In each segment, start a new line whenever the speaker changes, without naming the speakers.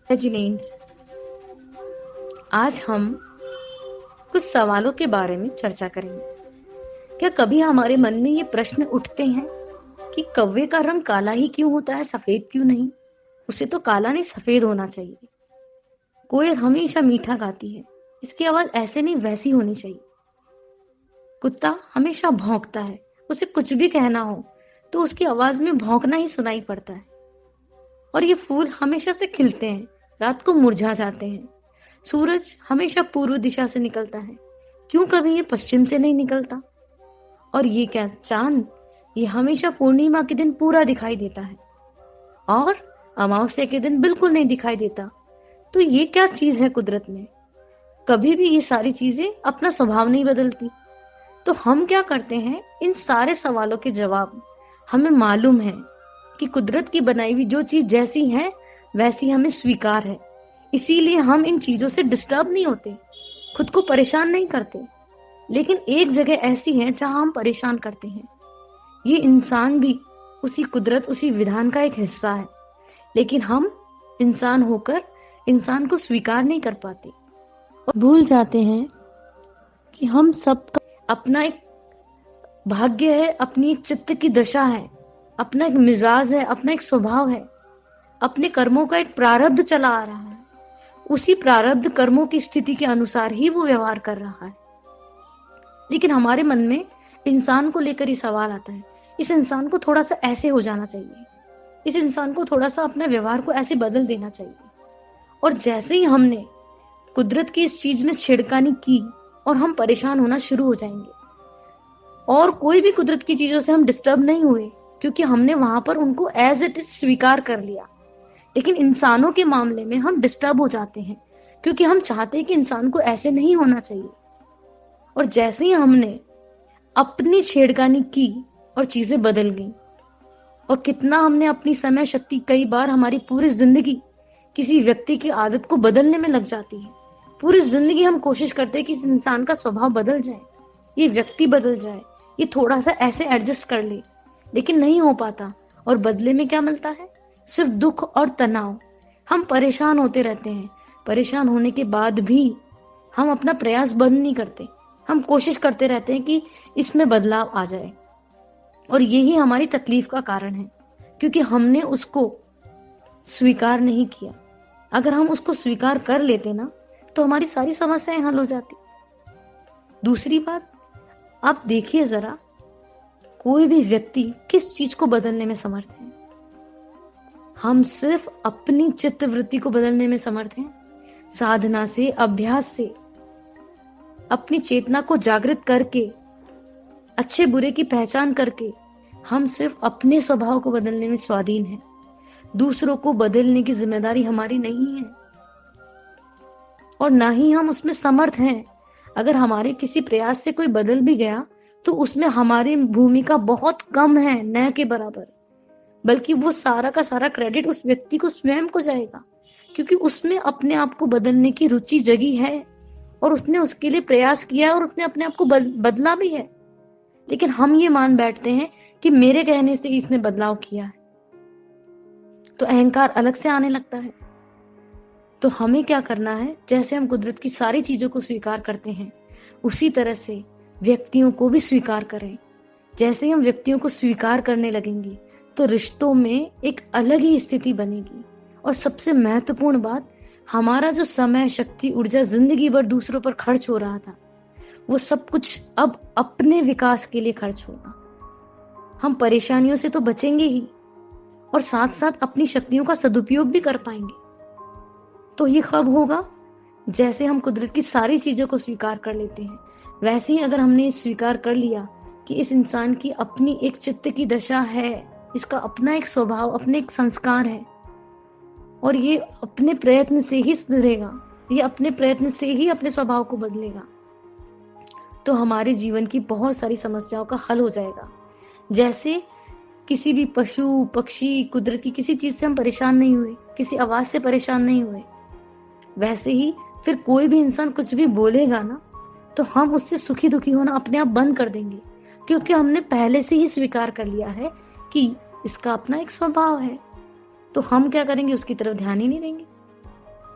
जिनेंद्र, आज हम कुछ सवालों के बारे में चर्चा करेंगे। क्या कभी हमारे मन में ये प्रश्न उठते हैं कि कौवे का रंग काला ही क्यों होता है, सफेद क्यों नहीं? उसे तो काला नहीं सफेद होना चाहिए। कोयल हमेशा मीठा गाती है, इसकी आवाज ऐसे नहीं वैसी होनी चाहिए। कुत्ता हमेशा भौंकता है, उसे कुछ भी कहना हो तो उसकी आवाज में भौंकना ही सुनाई पड़ता है। और ये फूल हमेशा से खिलते हैं, रात को मुरझा जाते हैं। सूरज हमेशा पूर्व दिशा से निकलता है, क्यों कभी ये पश्चिम से नहीं निकलता? और ये क्या चांद, ये हमेशा पूर्णिमा के दिन पूरा दिखाई देता है और अमावस्या के दिन बिल्कुल नहीं दिखाई देता। तो ये क्या चीज है कुदरत में? कभी भी ये सारी चीजें अपना स्वभाव नहीं बदलती। तो हम क्या करते हैं, इन सारे सवालों के जवाब हमें मालूम है कि कुदरत की बनाई हुई जो चीज जैसी है वैसी हमें स्वीकार है। इसीलिए हम इन चीजों से डिस्टर्ब नहीं होते, खुद को परेशान नहीं करते। लेकिन एक जगह ऐसी है जहां हम परेशान करते हैं। ये इंसान भी उसी कुदरत, उसी विधान का एक हिस्सा है, लेकिन हम इंसान होकर इंसान को स्वीकार नहीं कर पाते और भूल जाते हैं कि हम सबका अपना एक भाग्य है, अपनी एक चित्त की दशा है, अपना एक मिजाज है, अपना एक स्वभाव है, अपने कर्मों का एक प्रारब्ध चला आ रहा है। उसी प्रारब्ध कर्मों की स्थिति के अनुसार ही वो व्यवहार कर रहा है। लेकिन हमारे मन में इंसान को लेकर ही सवाल आता है, इस इंसान को थोड़ा सा ऐसे हो जाना चाहिए, इस इंसान को थोड़ा सा अपने व्यवहार को ऐसे बदल देना चाहिए। और जैसे ही हमने कुदरत की इस चीज में छेड़खानी की और हम परेशान होना शुरू हो जाएंगे। और कोई भी कुदरत की चीजों से हम डिस्टर्ब नहीं हुए, क्योंकि हमने वहां पर उनको एज इट इज स्वीकार कर लिया। लेकिन इंसानों के मामले में हम डिस्टर्ब हो जाते हैं, क्योंकि हम चाहते हैं कि इंसान को ऐसे नहीं होना चाहिए। और जैसे ही हमने अपनी छेड़खानी की और चीजें बदल गई, और कितना हमने अपनी समय शक्ति, कई बार हमारी पूरी जिंदगी किसी व्यक्ति की आदत को बदलने में लग जाती है। पूरी जिंदगी हम कोशिश करते हैं कि इस इंसान का स्वभाव बदल जाए, ये व्यक्ति बदल जाए, ये थोड़ा सा ऐसे एडजस्ट कर ले, लेकिन नहीं हो पाता। और बदले में क्या मिलता है? सिर्फ दुख और तनाव। हम परेशान होते रहते हैं। परेशान होने के बाद भी हम अपना प्रयास बंद नहीं करते, हम कोशिश करते रहते हैं कि इसमें बदलाव आ जाए। और यही हमारी तकलीफ का कारण है, क्योंकि हमने उसको स्वीकार नहीं किया। अगर हम उसको स्वीकार कर लेते ना, तो हमारी सारी समस्याएं हल हो जाती। दूसरी बात, आप देखिए जरा, कोई भी व्यक्ति किस चीज को बदलने में समर्थ है? हम सिर्फ अपनी चित्त वृत्ति को बदलने में समर्थ हैं। साधना से, अभ्यास से, अपनी चेतना को जागृत करके, अच्छे बुरे की पहचान करके हम सिर्फ अपने स्वभाव को बदलने में स्वाधीन हैं। दूसरों को बदलने की जिम्मेदारी हमारी नहीं है, और ना ही हम उसमें समर्थ हैं। अगर हमारे किसी प्रयास से कोई बदल भी गया तो उसमें हमारी भूमिका बहुत कम है, न के बराबर। बल्कि वो सारा का सारा क्रेडिट उस व्यक्ति को स्वयं को जाएगा, क्योंकि उसमें अपने आप को बदलने की रुचि जगी है और उसने उसके लिए प्रयास किया है और उसने अपने आप को बदला भी है। लेकिन हम ये मान बैठते हैं कि मेरे कहने से इसने बदलाव किया है, तो अहंकार अलग से आने लगता है। तो हमें क्या करना है, जैसे हम कुदरत की सारी चीजों को स्वीकार करते हैं, उसी तरह से व्यक्तियों को भी स्वीकार करें। जैसे ही हम व्यक्तियों को स्वीकार करने लगेंगे तो रिश्तों में एक अलग ही स्थिति बनेगी। और सबसे महत्वपूर्ण बात, हमारा जो समय, शक्ति, ऊर्जा जिंदगी भर दूसरों पर खर्च हो रहा था, वो सब कुछ अब अपने विकास के लिए खर्च होगा। हम परेशानियों से तो बचेंगे ही, और साथ साथ अपनी शक्तियों का सदुपयोग भी कर पाएंगे। तो ये कब होगा? जैसे हम कुदरत की सारी चीजों को स्वीकार कर लेते हैं। वैसे ही अगर हमने स्वीकार कर लिया कि इस इंसान की अपनी एक चित्त की दशा है, इसका अपना एक स्वभाव, अपने एक संस्कार है, और ये अपने प्रयत्न से ही सुधरेगा, ये अपने प्रयत्न से ही अपने स्वभाव को बदलेगा, तो हमारे जीवन की बहुत सारी समस्याओं का हल हो जाएगा। जैसे किसी भी पशु, पक्षी, कुदरत की किसी चीज से हम परेशान नहीं हुए, किसी आवाज से परेशान नहीं हुए, वैसे ही फिर कोई भी इंसान कुछ भी बोलेगा ना, तो हम उससे सुखी दुखी होना अपने आप बंद कर देंगे, क्योंकि हमने पहले से ही स्वीकार कर लिया है कि इसका अपना एक स्वभाव है। तो हम क्या करेंगे, उसकी तरफ ध्यान ही नहीं देंगे।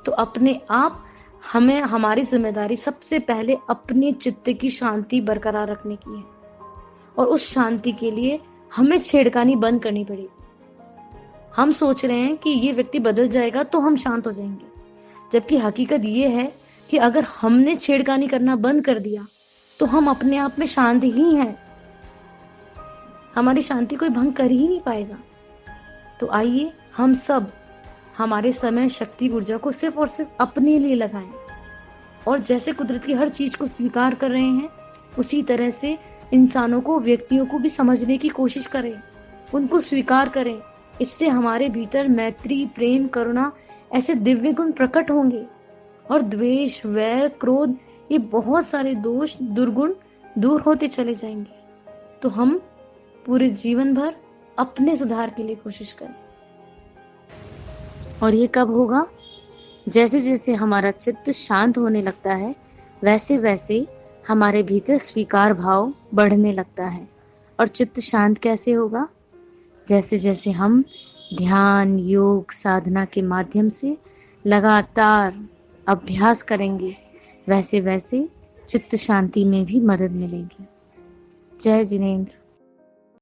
तो अपने आप हमें हमारी जिम्मेदारी सबसे पहले अपने चित्त की शांति बरकरार रखने की है, और उस शांति के लिए हमें छेड़खानी बंद करनी पड़ेगी। हम सोच रहे हैं कि ये व्यक्ति बदल जाएगा तो हम शांत हो जाएंगे, जबकि हकीकत ये है कि अगर हमने छेड़खानी करना बंद कर दिया तो हम अपने आप में शांत ही हैं। हमारी शांति कोई भंग कर ही नहीं पाएगा। तो आइए हम सब हमारे समय, शक्ति, ऊर्जा को सिर्फ और सिर्फ अपने लिए लगाएं, और जैसे कुदरत की हर चीज को स्वीकार कर रहे हैं उसी तरह से इंसानों को, व्यक्तियों को भी समझने की कोशिश करें, उनको स्वीकार करें। इससे हमारे भीतर मैत्री, प्रेम, करुणा ऐसे दिव्य गुण प्रकट होंगे, और द्वेष, वैर, क्रोध, ये बहुत सारे दोष, दुर्गुण दूर होते चले जाएंगे। तो हम पूरे जीवन भर अपने सुधार के लिए कोशिश करें। और ये कब होगा? जैसे जैसे हमारा चित्त शांत होने लगता है, वैसे वैसे हमारे भीतर स्वीकार भाव बढ़ने लगता है। और चित्त शांत कैसे होगा? जैसे जैसे हम ध्यान, योग, साधना के माध्यम से लगातार अभ्यास करेंगे, वैसे वैसे चित्त शांति में भी मदद मिलेगी। जय जिनेंद्र।